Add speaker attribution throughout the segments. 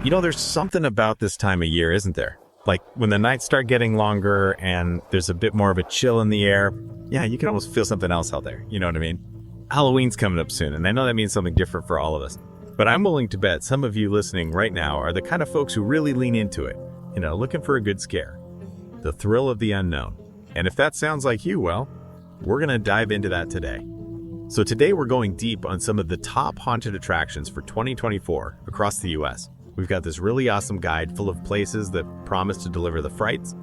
Speaker 1: There's something about this time of year, isn't there? Like when the nights start getting longer and there's a bit more of a chill in the air. Yeah, you can almost feel something else out there. You know what I mean? Halloween's coming up soon, and I know that means something different for all of us. But I'm willing to bet some of you listening right now are the kind of folks who really lean into it, looking for a good scare. The thrill of the unknown. And if that sounds like you, well, we're going to dive into that today. So today we're going deep on some of the top haunted attractions for 2024 across the US. We've got this really awesome guide full of places that promise to deliver the frights.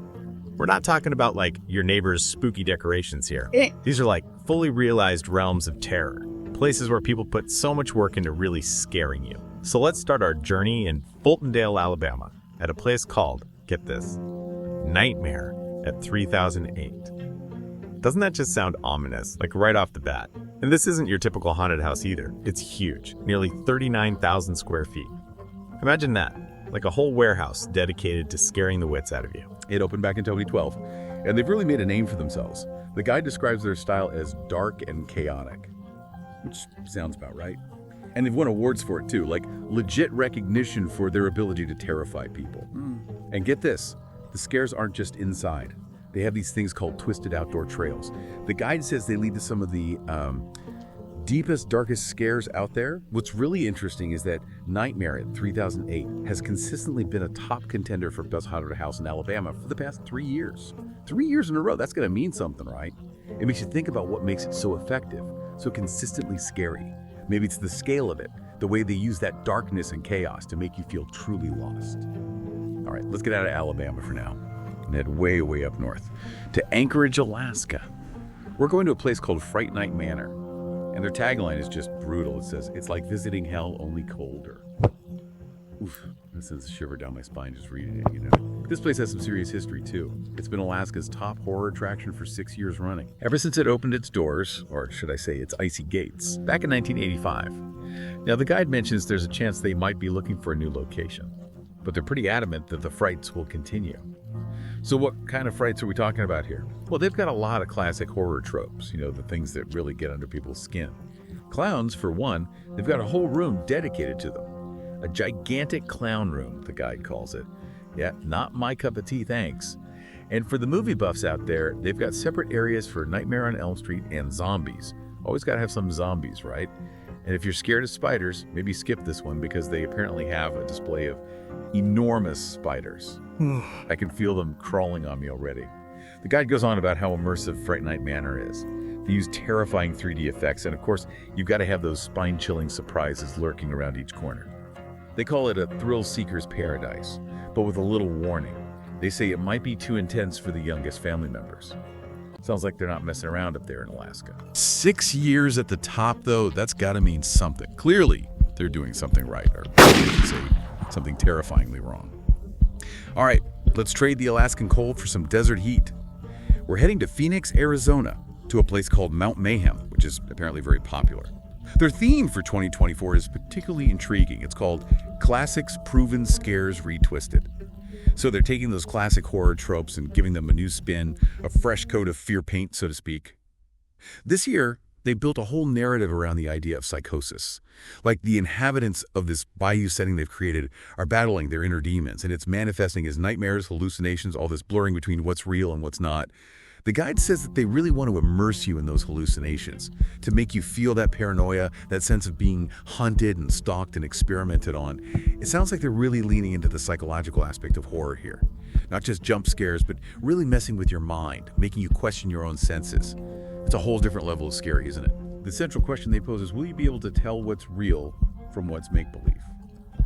Speaker 1: We're not talking about like your neighbor's spooky decorations here. These are like fully realized realms of terror, places where people put so much work into really scaring you. So let's start our journey in Fultondale, Alabama, at a place called, get this, Nightmare at 3008. Doesn't that just sound ominous, like right off the bat? And this isn't your typical haunted house either. It's huge, nearly 39,000 square feet. Imagine that, like a whole warehouse dedicated to scaring the wits out of you.
Speaker 2: It opened back in 2012, and they've really made a name for themselves. The guide describes their style as dark and chaotic, which sounds about right. And they've won awards for it too, like legit recognition for their ability to terrify people. And get this, the scares aren't just inside. They have these things called twisted outdoor trails. The guide says they lead to some of the deepest, darkest scares out there. What's really interesting is that Nightmare at 3008 has consistently been a top contender for best haunted house in Alabama for the past 3 years. 3 years in a row, that's gonna mean something, right? It makes you think about what makes it so effective, so consistently scary. Maybe it's the scale of it, the way they use that darkness and chaos to make you feel truly lost. All right, let's get out of Alabama for now and head way, way up north to Anchorage, Alaska. We're going to a place called Fright Night Manor. And their tagline is just brutal. It says, it's like visiting hell, only colder. Oof, that sends a shiver down my spine just reading it, This place has some serious history, too. It's been Alaska's top horror attraction for 6 years running. Ever since it opened its doors, or should I say its icy gates, back in 1985. Now, the guide mentions there's a chance they might be looking for a new location. But they're pretty adamant that the frights will continue. So what kind of frights are we talking about here? Well, they've got a lot of classic horror tropes, the things that really get under people's skin. Clowns, for one, they've got a whole room dedicated to them. A gigantic clown room, the guide calls it. Yeah, not my cup of tea, thanks. And for the movie buffs out there, they've got separate areas for Nightmare on Elm Street and zombies. Always gotta have some zombies, right? And if you're scared of spiders, maybe skip this one because they apparently have a display of enormous spiders. I can feel them crawling on me already. The guide goes on about how immersive Fright Night Manor is. They use terrifying 3D effects, and of course, you've got to have those spine-chilling surprises lurking around each corner. They call it a thrill seeker's paradise, but with a little warning. They say it might be too intense for the youngest family members. Sounds like they're not messing around up there in Alaska. 6 years at the top, though, that's got to mean something. Clearly, they're doing something right, or I should say something terrifyingly wrong. All right, let's trade the Alaskan cold for some desert heat. We're heading to Phoenix, Arizona, to a place called Mount Mayhem, which is apparently very popular. Their theme for 2024 is particularly intriguing. It's called Classics Proven Scares Retwisted. So they're taking those classic horror tropes and giving them a new spin, a fresh coat of fear paint, so to speak. This year, they built a whole narrative around the idea of psychosis. Like the inhabitants of this bayou setting they've created are battling their inner demons, and it's manifesting as nightmares, hallucinations, all this blurring between what's real and what's not. The guide says that they really want to immerse you in those hallucinations, to make you feel that paranoia, that sense of being hunted and stalked and experimented on. It sounds like they're really leaning into the psychological aspect of horror here. Not just jump scares, but really messing with your mind, making you question your own senses. It's a whole different level of scary, isn't it? The central question they pose is, will you be able to tell what's real from what's make-believe?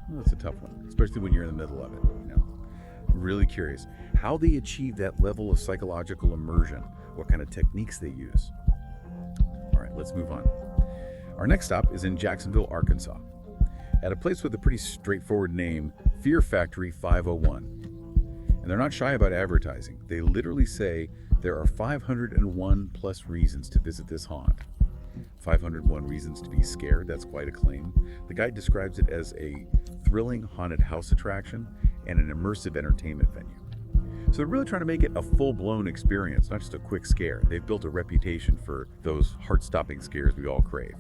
Speaker 2: Well, that's a tough one, especially when you're in the middle of it. I'm really curious how they achieve that level of psychological immersion, what kind of techniques they use. All right, let's move on. Our next stop is in Jacksonville, Arkansas, at a place with a pretty straightforward name, Fear Factory 501. And they're not shy about advertising. They literally say there are 501 plus reasons to visit this haunt. 501 reasons to be scared, that's quite a claim. The guide describes it as a thrilling haunted house attraction and an immersive entertainment venue. So they're really trying to make it a full-blown experience, not just a quick scare. They've built a reputation for those heart-stopping scares we all crave.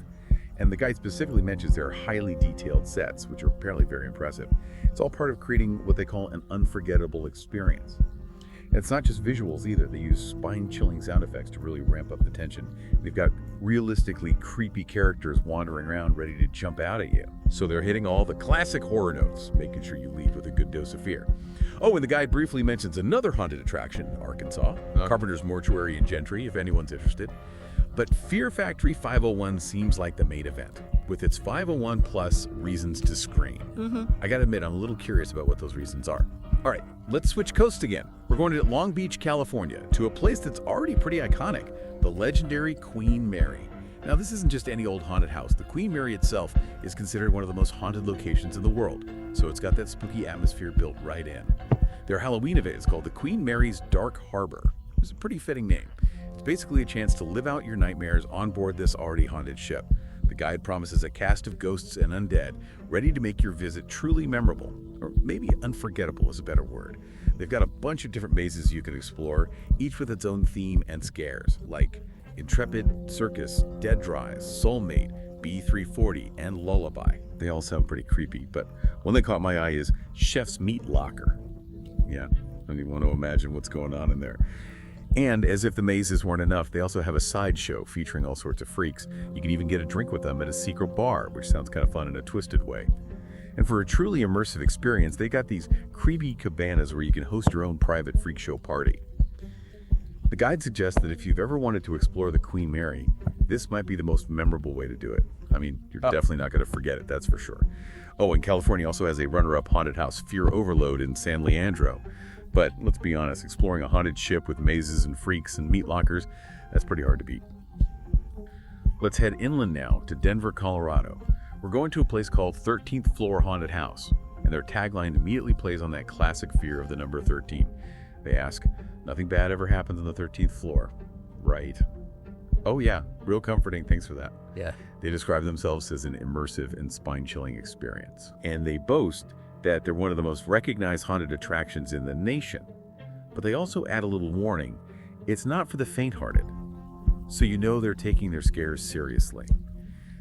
Speaker 2: And the guide specifically mentions there are highly detailed sets, which are apparently very impressive. It's all part of creating what they call an unforgettable experience. And it's not just visuals either. They use spine-chilling sound effects to really ramp up the tension. They've got realistically creepy characters wandering around ready to jump out at you. So they're hitting all the classic horror notes, making sure you leave with a good dose of fear. Oh, and the guide briefly mentions another haunted attraction in Arkansas, Carpenter's Mortuary in Gentry, if anyone's interested. But Fear Factory 501 seems like the main event, with its 501 plus reasons to scream. I gotta admit, I'm a little curious about what those reasons are. All right, let's switch coasts again. We're going to Long Beach, California, to a place that's already pretty iconic, the legendary Queen Mary. Now, this isn't just any old haunted house. The Queen Mary itself is considered one of the most haunted locations in the world, so it's got that spooky atmosphere built right in. Their Halloween event is called the Queen Mary's Dark Harbor. It's a pretty fitting name. It's basically a chance to live out your nightmares on board this already haunted ship. The guide promises a cast of ghosts and undead ready to make your visit truly memorable, or maybe unforgettable is a better word. They've got a bunch of different mazes you can explore, each with its own theme and scares, like Intrepid, Circus, Dead Dries, Soulmate, B340, and Lullaby. They all sound pretty creepy, but one that caught my eye is Chef's Meat Locker. Yeah, I don't even want to imagine what's going on in there. And as if the mazes weren't enough, they also have a sideshow featuring all sorts of freaks. You can even get a drink with them at a secret bar, which sounds kind of fun in a twisted way. And for a truly immersive experience, they got these creepy cabanas where you can host your own private freak show party. The guide suggests that if you've ever wanted to explore the Queen Mary, this might be the most memorable way to do it. I mean, you're definitely not going to forget it, that's for sure. Oh, and California also has a runner-up haunted house, Fear Overload in San Leandro. But let's be honest, exploring a haunted ship with mazes and freaks and meat lockers, that's pretty hard to beat. Let's head inland now to Denver, Colorado. We're going to a place called 13th Floor Haunted House, and their tagline immediately plays on that classic fear of the number 13. They ask, nothing bad ever happens on the 13th floor, right? Oh yeah, real comforting, thanks for that.
Speaker 3: Yeah.
Speaker 2: They describe themselves as an immersive and spine-chilling experience. And they boast that they're one of the most recognized haunted attractions in the nation. But they also add a little warning, it's not for the faint-hearted. So you know they're taking their scares seriously.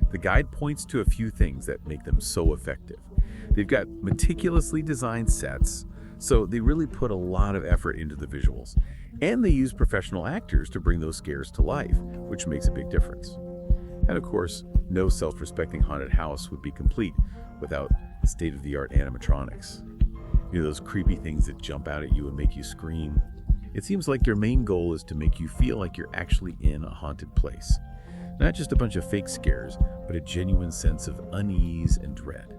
Speaker 2: The guide points to a few things that make them so effective. They've got meticulously designed sets, so they really put a lot of effort into the visuals. And they use professional actors to bring those scares to life, which makes a big difference. And of course, no self-respecting haunted house would be complete without state-of-the-art animatronics. You know, those creepy things that jump out at you and make you scream. It seems like their main goal is to make you feel like you're actually in a haunted place. Not just a bunch of fake scares, but a genuine sense of unease and dread.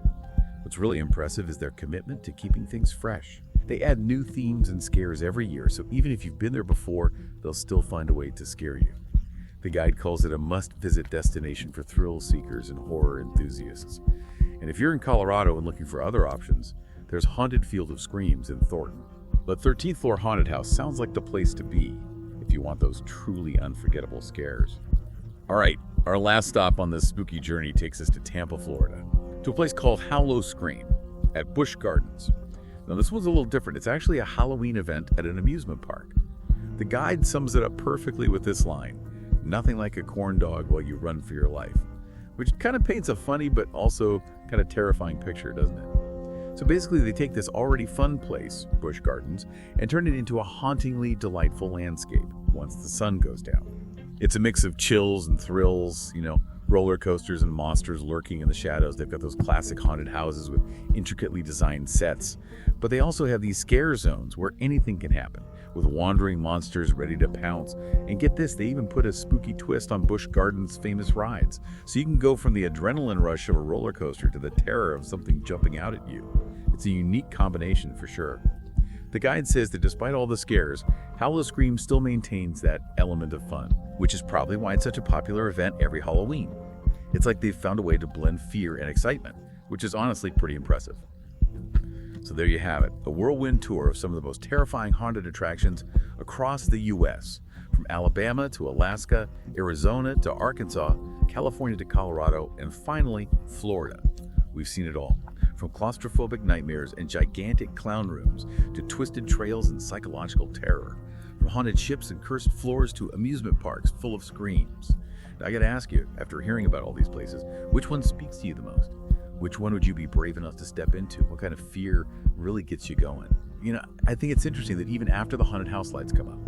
Speaker 2: What's really impressive is their commitment to keeping things fresh. They add new themes and scares every year, so even if you've been there before, they'll still find a way to scare you. The guide calls it a must-visit destination for thrill seekers and horror enthusiasts. And if you're in Colorado and looking for other options, there's Haunted Field of Screams in Thornton. But 13th Floor Haunted House sounds like the place to be if you want those truly unforgettable scares. All right, our last stop on this spooky journey takes us to Tampa, Florida, to a place called Hallow Scream at Busch Gardens. Now this one's a little different. It's actually a Halloween event at an amusement park. The guide sums it up perfectly with this line, nothing like a corn dog while you run for your life, which kind of paints a funny but also kind of terrifying picture, doesn't it? So basically they take this already fun place, Busch Gardens, and turn it into a hauntingly delightful landscape once the sun goes down. It's a mix of chills and thrills, you know, roller coasters and monsters lurking in the shadows. They've got those classic haunted houses with intricately designed sets. But they also have these scare zones where anything can happen, with wandering monsters ready to pounce. And get this, they even put a spooky twist on Busch Gardens' famous rides. So you can go from the adrenaline rush of a roller coaster to the terror of something jumping out at you. It's a unique combination for sure. The guide says that despite all the scares, Hallow Scream still maintains that element of fun, which is probably why it's such a popular event every Halloween. It's like they've found a way to blend fear and excitement, which is honestly pretty impressive. So there you have it, a whirlwind tour of some of the most terrifying haunted attractions across the U.S., from Alabama to Alaska, Arizona to Arkansas, California to Colorado, and finally, Florida. We've seen it all, from claustrophobic nightmares and gigantic clown rooms to twisted trails and psychological terror, from haunted ships and cursed floors to amusement parks full of screams. I gotta ask you, after hearing about all these places, which one speaks to you the most? Which one would you be brave enough to step into? What kind of fear really gets you going? You know, I think it's interesting that even after the haunted house lights come up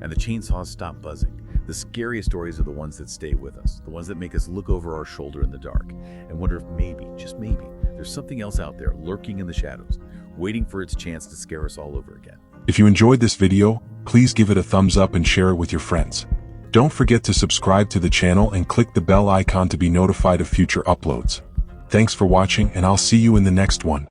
Speaker 2: and the chainsaws stop buzzing, the scariest stories are the ones that stay with us, the ones that make us look over our shoulder in the dark and wonder if maybe, just maybe, there's something else out there lurking in the shadows, waiting for its chance to scare us all over again.
Speaker 3: If you enjoyed this video, please give it a thumbs up and share it with your friends. Don't forget to subscribe to the channel and click the bell icon to be notified of future uploads. Thanks for watching, and I'll see you in the next one.